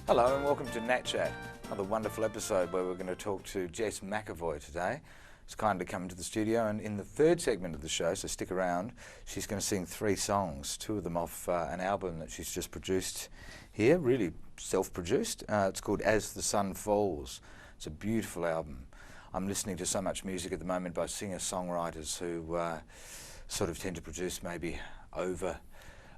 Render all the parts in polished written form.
Hello and welcome to NatChat, another wonderful episode where we're going to talk to Jess McAvoy today. She's kindly come to the studio, and in the third segment of the show, so stick around, she's going to sing 3 songs, 2 of them off an album that she's just produced here, really self-produced. It's called As the Sun Falls. It's a beautiful album. I'm listening to so much music at the moment by singer-songwriters who sort of tend to produce maybe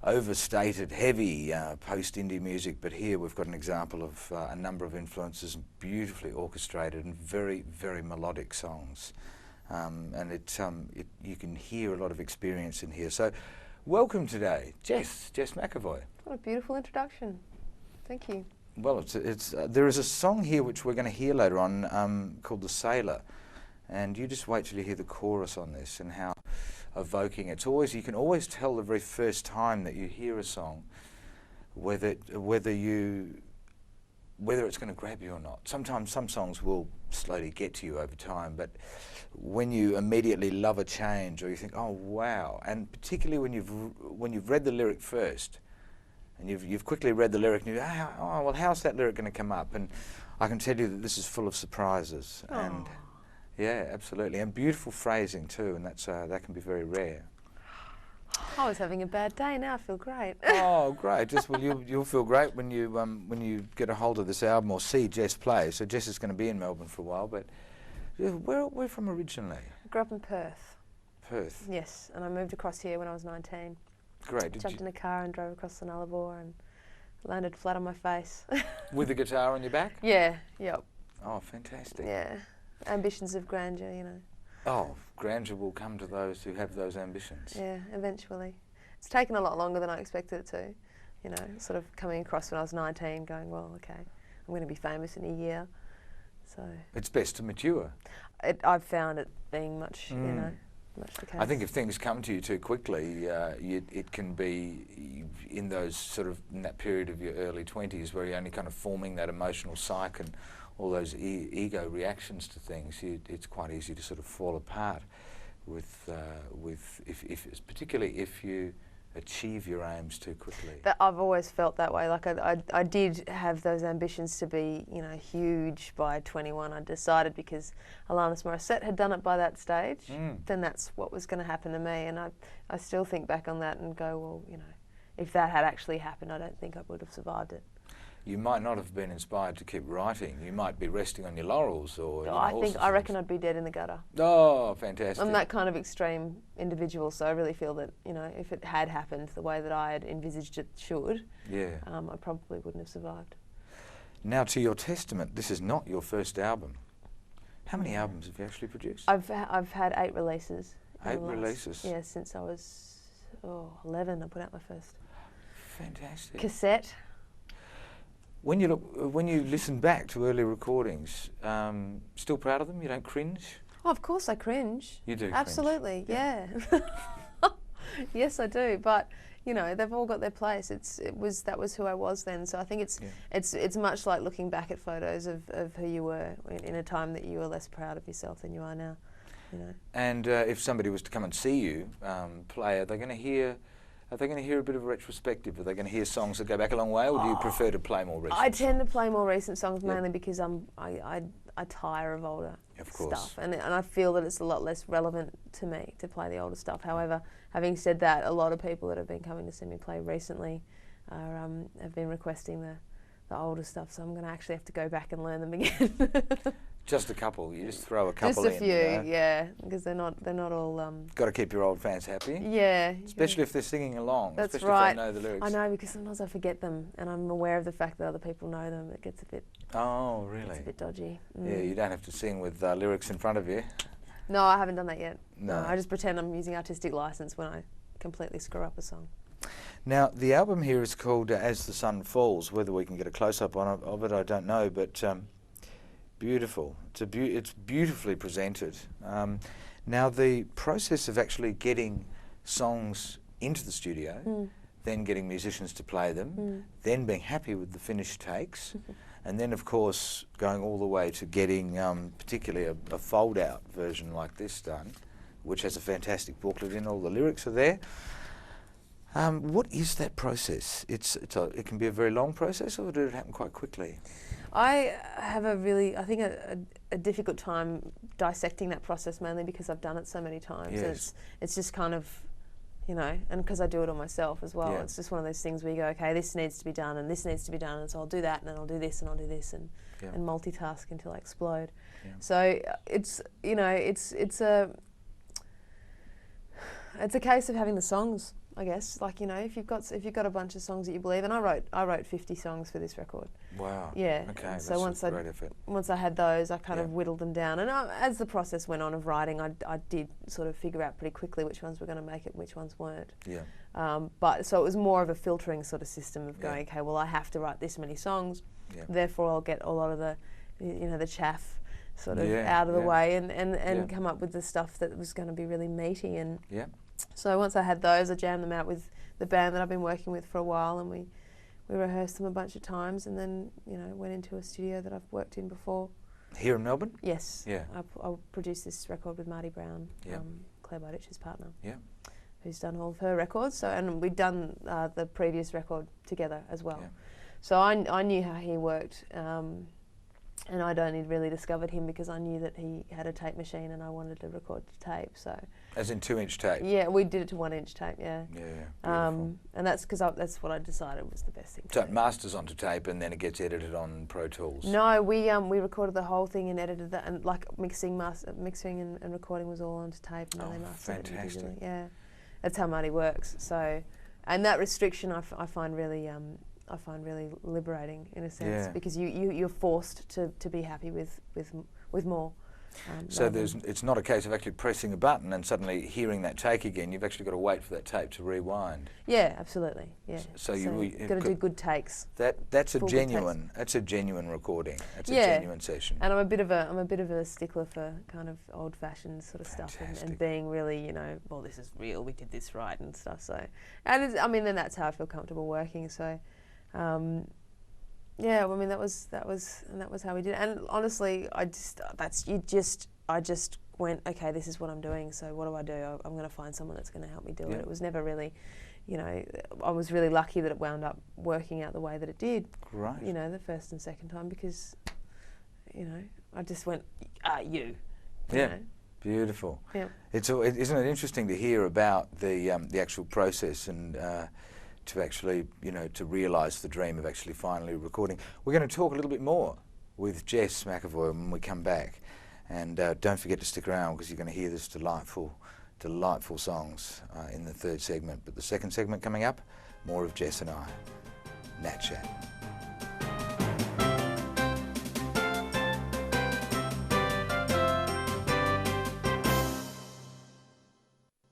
overstated, heavy post-indie music, but here we've got an example of a number of influences, beautifully orchestrated and very, very melodic songs. And you can hear a lot of experience in here. So welcome today, Jess McAvoy. What a beautiful introduction. Thank you. Well, there is a song here which we're going to hear later on called The Sailor. And you just wait till you hear the chorus on this and how evoking. You can always tell the very first time that you hear a song whether it's going to grab you or not. Sometimes some songs will slowly get to you over time, but when you immediately love a change or you think, oh wow, and particularly when you've read the lyric first and you've quickly read the lyric and you go, oh well, how's that lyric going to come up? And I can tell you that this is full of surprises. Oh. And yeah, absolutely, and beautiful phrasing too, and that can be very rare. I was having a bad day. Now I feel great. Oh, great! You'll feel great when you get a hold of this album or see Jess play. So Jess is going to be in Melbourne for a while, but where from originally? I grew up in Perth. Perth. Yes, and I moved across here when I was 19. Great. Jumped in a car and drove across the Nullarbor and landed flat on my face. With the guitar on your back? Yeah. Yep. Oh, fantastic. Yeah. Ambitions of grandeur, you know. Oh, grandeur will come to those who have those ambitions. Yeah, eventually. It's taken a lot longer than I expected it to. You know, sort of coming across when I was 19, going, well, okay, I'm going to be famous in a year. So it's best to mature. I've found it being much, you know, much the case. I think if things come to you too quickly, it can be in that period of your early 20s where you're only kind of forming that emotional psyche and all those ego reactions to things. It's quite easy to sort of fall apart particularly if you achieve your aims too quickly. I've always felt that way. Like I did have those ambitions to be, you know, huge by 21. I decided because Alanis Morissette had done it by that stage, then that's what was going to happen to me. And I still think back on that and go, well, you know, if that had actually happened, I don't think I would have survived it. You might not have been inspired to keep writing. You might be resting on your laurels, or I reckon I'd be dead in the gutter. Oh, fantastic! I'm that kind of extreme individual, so I really feel that, you know, if it had happened the way that I had envisaged it should, I probably wouldn't have survived. Now, to your testament, this is not your first album. How many albums have you actually produced? I've had 8 releases. 8 releases. Yeah, since I was 11. I put out my first. Fantastic. Cassette. When you listen back to early recordings, still proud of them? You don't cringe? Oh, of course I cringe. You do. Absolutely, yeah. Yes, I do. But you know, they've all got their place. That was who I was then. So I think it's much like looking back at photos of who you were in a time that you were less proud of yourself than you are now. You know. And if somebody was to come and see you play, are they going to hear a bit of a retrospective? Are they going to hear songs that go back a long way, or do you prefer to play more recent? I tend to play more recent songs mainly because I tire of older stuff, and I feel that it's a lot less relevant to me to play the older stuff. However, having said that, a lot of people that have been coming to see me play recently have been requesting the older stuff, so I'm going to actually have to go back and learn them again. Just a couple. You just throw a couple in. Just a few, yeah, because they're not all. Got to keep your old fans happy. Yeah. Especially if they're singing along. That's especially right. if they know the lyrics. I know, because sometimes I forget them, and I'm aware of the fact that other people know them. It gets a bit. Oh, really? It's a bit dodgy. Yeah, you don't have to sing with lyrics in front of you. No, I haven't done that yet. No, I just pretend I'm using artistic license when I completely screw up a song. Now, the album here is called As the Sun Falls. Whether we can get a close-up of it, I don't know, but beautiful. It's beautifully presented. Now, the process of actually getting songs into the studio, then getting musicians to play them, then being happy with the finished takes, and then, of course, going all the way to getting particularly a fold-out version like this done, which has a fantastic booklet in, all the lyrics are there. What is that process? It can be a very long process, or did it happen quite quickly? I have a difficult time dissecting that process, mainly because I've done it so many times. Yes. It's just kind of, you know, and because I do it on myself as well. Yeah. It's just one of those things where you go, okay, this needs to be done and this needs to be done, and so I'll do that and then I'll do this and I'll do this and multitask until I explode. Yeah. So it's, you know, it's a case of having the songs, I guess. Like, you know, if you've got a bunch of songs that you believe, and I wrote 50 songs for this record. Wow. Yeah. Okay. So that's a great effort. once I had those, I kind of whittled them down, and as the process went on of writing, I did sort of figure out pretty quickly which ones were going to make it, and which ones weren't. Yeah. But so it was more of a filtering sort of system of going, okay, well, I have to write this many songs, therefore I'll get a lot of the, you know, the chaff sort of out of the way, and come up with the stuff that was going to be really meaty. And so once I had those, I jammed them out with the band that I've been working with for a while, and we rehearsed them a bunch of times, and then, you know, went into a studio that I've worked in before. Here in Melbourne? Yes. Yeah. I produced this record with Marty Brown, Claire Bowditch's partner. Yeah. Who's done all of her records. So, and we'd done the previous record together as well. Yeah. So I knew how he worked, and I'd only really discovered him because I knew that he had a tape machine and I wanted to record to tape. So. As in 2-inch tape? Yeah, we did it to 1-inch tape. Yeah. Yeah. And that's because that's what I decided was the best thing. So it masters onto tape and then it gets edited on Pro Tools? No, we recorded the whole thing and edited that, and like mixing and recording was all onto tape, and then they mastered it individually. Yeah, that's how Marty works. So, and that restriction I find really liberating in a sense, because you're forced to be happy with more. So it's not a case of actually pressing a button and suddenly hearing that take again. You've actually got to wait for that tape to rewind. Yeah, absolutely. Yeah. So you've got to do good takes. That's a genuine recording. That's a genuine session. And I'm a bit of a stickler for kind of old-fashioned sort of stuff, and being really, you know, well, this is real. We did this right and stuff. So, and then that's how I feel comfortable working. So. Yeah, well, I mean that was how we did it. And honestly, I just went, okay, this is what I'm doing. So what do? I'm going to find someone that's going to help me do it. It was never really, you know, I was really lucky that it wound up working out the way that it did. Right. You know, the first and second time, because, you know, I just went, you know. Beautiful. Yeah. Isn't it interesting to hear about the actual process and. To actually, you know, to realise the dream of actually finally recording. We're going to talk a little bit more with Jess McAvoy when we come back, and don't forget to stick around because you're going to hear this delightful songs in the third segment. But the second segment coming up, more of Jess and I, NatChat.